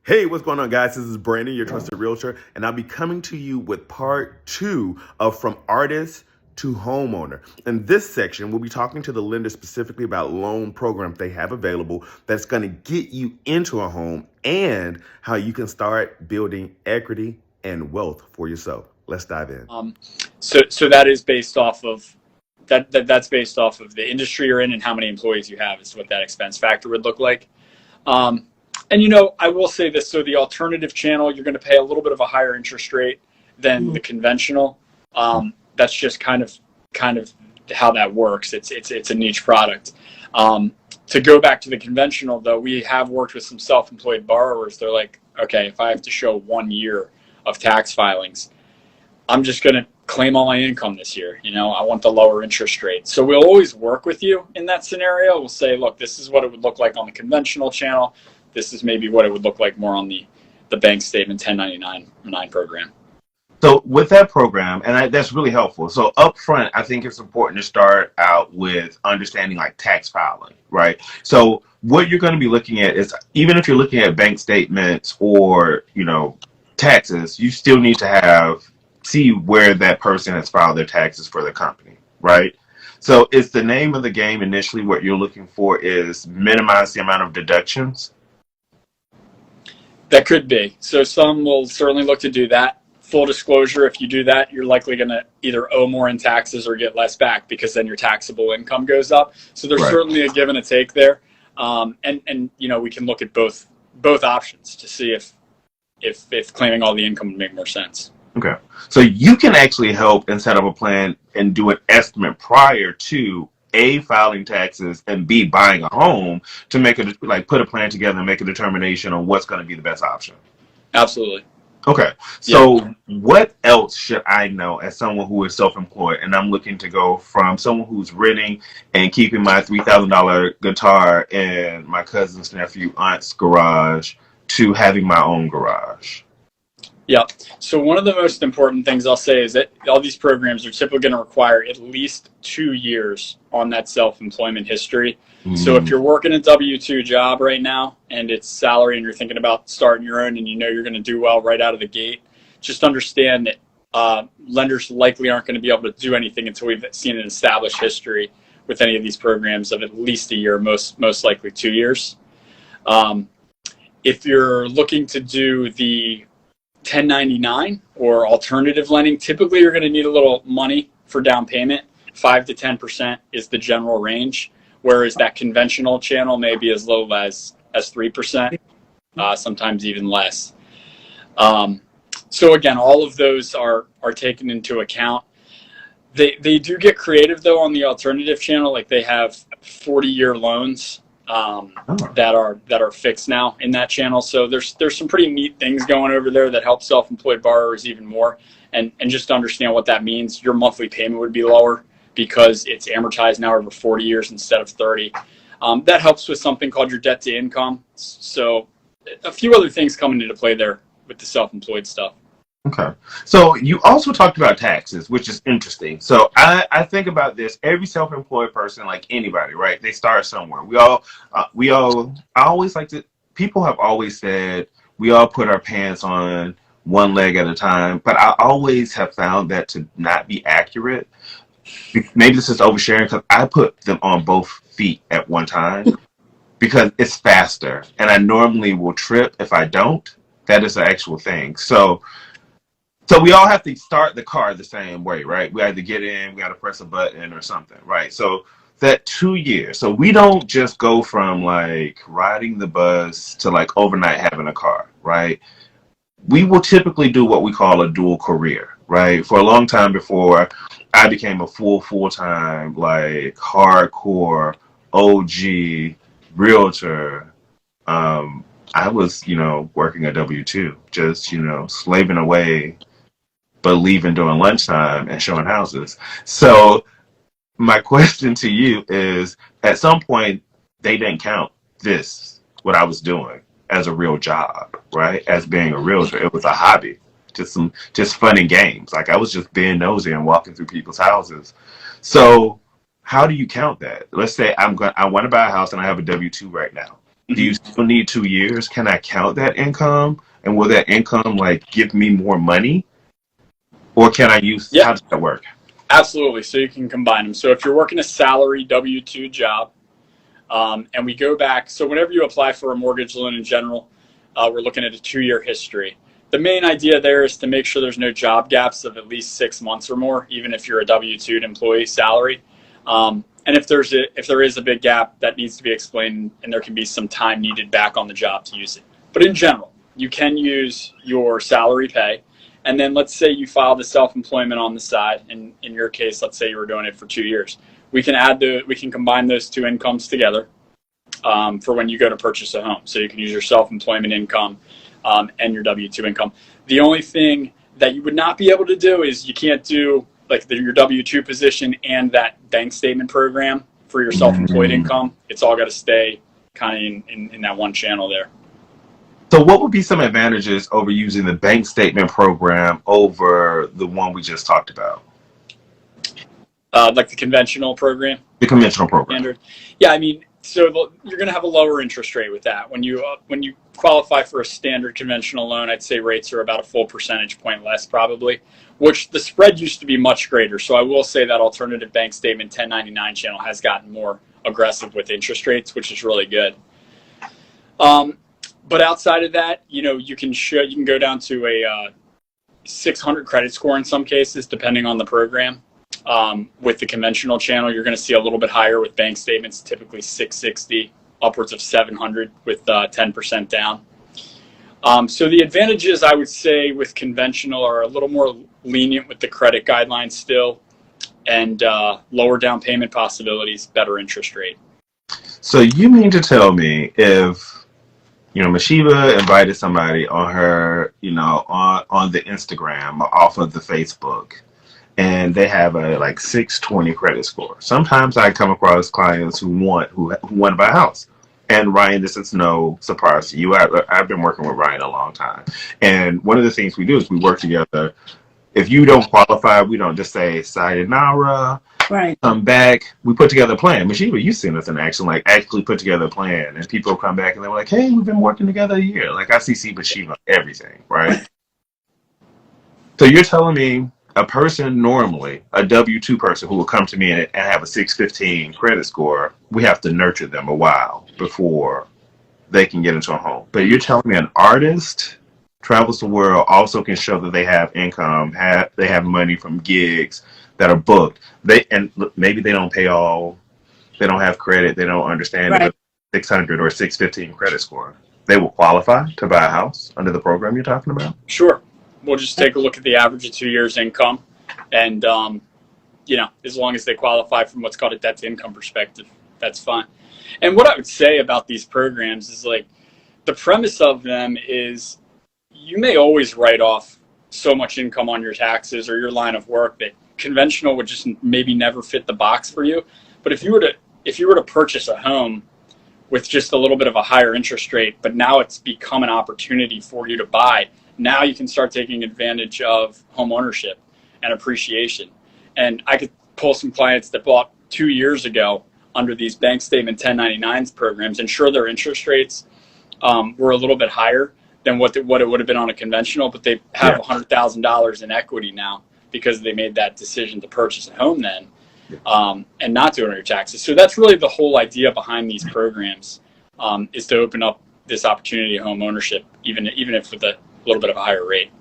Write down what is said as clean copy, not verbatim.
Hey, what's going on, guys? This is Brandon, your trusted realtor, and I'll be coming to you with part two of From Artist to Homeowner. In this section, we'll be talking to the lender specifically about loan programs they have available that's going to get you into a home and how you can start building equity and wealth for yourself. Let's dive in. So that is based off of that's based off of the industry you're in and how many employees you have is what that expense factor would look like. And I will say this: so the alternative channel, you're going to pay a little bit of a higher interest rate than the conventional. That's just kind of how that works. It's a niche product. To go back to the conventional, though, we have worked with some self-employed borrowers. They're like, okay, if I have to show 1 year of tax filings, I'm just going to claim all my income this year. I want the lower interest rate. So we'll always work with you in that scenario. We'll say, look, this is what it would look like on the conventional channel. This is maybe what it would look like more on the bank statement 1099 program. So with that program, and that's really helpful. So up front, I think it's important to start out with understanding like tax filing, right? So what you're going to be looking at is, even if you're looking at bank statements or, taxes, you still need to see where that person has filed their taxes for the company, right? So it's the name of the game initially. What you're looking for is minimize the amount of deductions. That could be. So some will certainly look to do that. Full disclosure, if you do that, you're likely going to either owe more in taxes or get less back, because then your taxable income goes up. So there's certainly a give and a take there. And we can look at both options to see if claiming all the income would make more sense. Okay. So you can actually help and set up a plan and do an estimate prior to A, filing taxes, and B, buying a home, to put a plan together and make a determination on what's going to be the best option. Absolutely. Okay. So what else should I know as someone who is self-employed and I'm looking to go from someone who's renting and keeping my $3,000 guitar in my cousin's nephew aunt's garage to having my own garage? Yeah. So one of the most important things I'll say is that all these programs are typically going to require at least 2 years on that self-employment history. So if you're working a W-2 job right now and it's salary and you're thinking about starting your own and you're going to do well right out of the gate, just understand that lenders likely aren't going to be able to do anything until we've seen an established history with any of these programs of at least a year, most likely 2 years. If you're looking to do the 1099 or alternative lending, typically you're going to need a little money for down payment. 5 to 10% is the general range, whereas that conventional channel may be as low as 3%, sometimes even less. So again, all of those are taken into account. They do get creative though on the alternative channel, like they have 40-year loans that are fixed now in that channel. So there's some pretty neat things going over there that help self-employed borrowers even more. And just to understand what that means, your monthly payment would be lower because it's amortized now over 40 years instead of 30. That helps with something called your debt to income. So a few other things come into play there with the self-employed stuff. Okay. So you also talked about taxes, which is interesting. So I think about this. Every self-employed person, like anybody, right? They start somewhere. People have always said we all put our pants on one leg at a time, but I always have found that to not be accurate. Maybe this is oversharing because I put them on both feet at one time because it's faster. And I normally will trip if I don't. That is the actual thing. So we all have to start the car the same way, right? We either get in, we got to press a button or something, right? So that 2 years. So we don't just go from like riding the bus to like overnight having a car, right? We will typically do what we call a dual career, right? For a long time before I became a full-time, like hardcore OG realtor, I was, working a W-2, just, slaving away, but leaving during lunchtime and showing houses. So my question to you is, at some point, they didn't count what I was doing as a real job, right? As being a realtor. It was a hobby, just fun and games. Like I was just being nosy and walking through people's houses. So how do you count that? Let's say I want to buy a house and I have a W-2 right now. Do you still need 2 years? Can I count that income? And will that income like give me more money? Or can I use, Yeah, how does that work? absolutely. So you can combine them. So if you're working a salary W-2 job, and we go back, so whenever you apply for a mortgage loan in general, we're looking at a 2-year history. The main idea there is to make sure there's no job gaps of at least 6 months or more, even if you're a W-2 employee salary. And if there is a big gap, that needs to be explained, and there can be some time needed back on the job to use it. But in general, you can use your salary pay, and then let's say you filed the self-employment on the side, and in your case, let's say you were doing it for 2 years. We can combine those two incomes together for when you go to purchase a home. So you can use your self-employment income and your W-2 income. The only thing that you would not be able to do is you can't do like your W-2 position and that bank statement program for your self-employed income. It's all got to stay kind of in that one channel there. So what would be some advantages over using the bank statement program over the one we just talked about? Like the conventional program? The conventional program. Standard. Yeah, I mean, so you're going to have a lower interest rate with that. When you qualify for a standard conventional loan, I'd say rates are about a full percentage point less probably, which the spread used to be much greater. So I will say that alternative bank statement 1099 channel has gotten more aggressive with interest rates, which is really good. But outside of that, you can go down to a 600 credit score in some cases, depending on the program. With the conventional channel, you're going to see a little bit higher with bank statements, typically 660, upwards of 700 with 10% down. So the advantages, I would say, with conventional are a little more lenient with the credit guidelines still, and lower down payment possibilities, better interest rate. So you mean to tell me if Mashiba invited somebody on her, on the Instagram or off of the Facebook, and they have a like 620 credit score. Sometimes I come across clients who want to buy a house. And Ryan, this is no surprise to you. I've been working with Ryan a long time. And one of the things we do is we work together. If you don't qualify, we don't just say, sayonara, Right. come back. We put together a plan. Mashiba, you've seen us in action, like actually put together a plan. And people come back and they're like, hey, we've been working together a year. Like I see Mashiba everything, right? So you're telling me a person normally, a W-2 person who will come to me and have a 615 credit score, we have to nurture them a while before they can get into a home. But you're telling me an artist travels the world, also can show that they have income, they have money from gigs that are booked. Maybe they don't pay all, they don't have credit, they don't understand Right. it, 600 or 615 credit score. They will qualify to buy a house under the program you're talking about? Sure. We'll just take a look at the average of 2 years income, and as long as they qualify from what's called a debt to income perspective, that's fine. And what I would say about these programs is like the premise of them is you may always write off so much income on your taxes or your line of work that conventional would just maybe never fit the box for you. But if you were to purchase a home with just a little bit of a higher interest rate, but now it's become an opportunity for you to buy, now you can start taking advantage of home ownership and appreciation. And I could pull some clients that bought 2 years ago under these bank statement 1099s programs, and sure, their interest rates were a little bit higher than what it would have been on a conventional, but they have $100,000 in equity now because they made that decision to purchase a home then, and not do it on your taxes. So that's really the whole idea behind these programs, is to open up this opportunity of home ownership, even if with a little bit of a higher rate.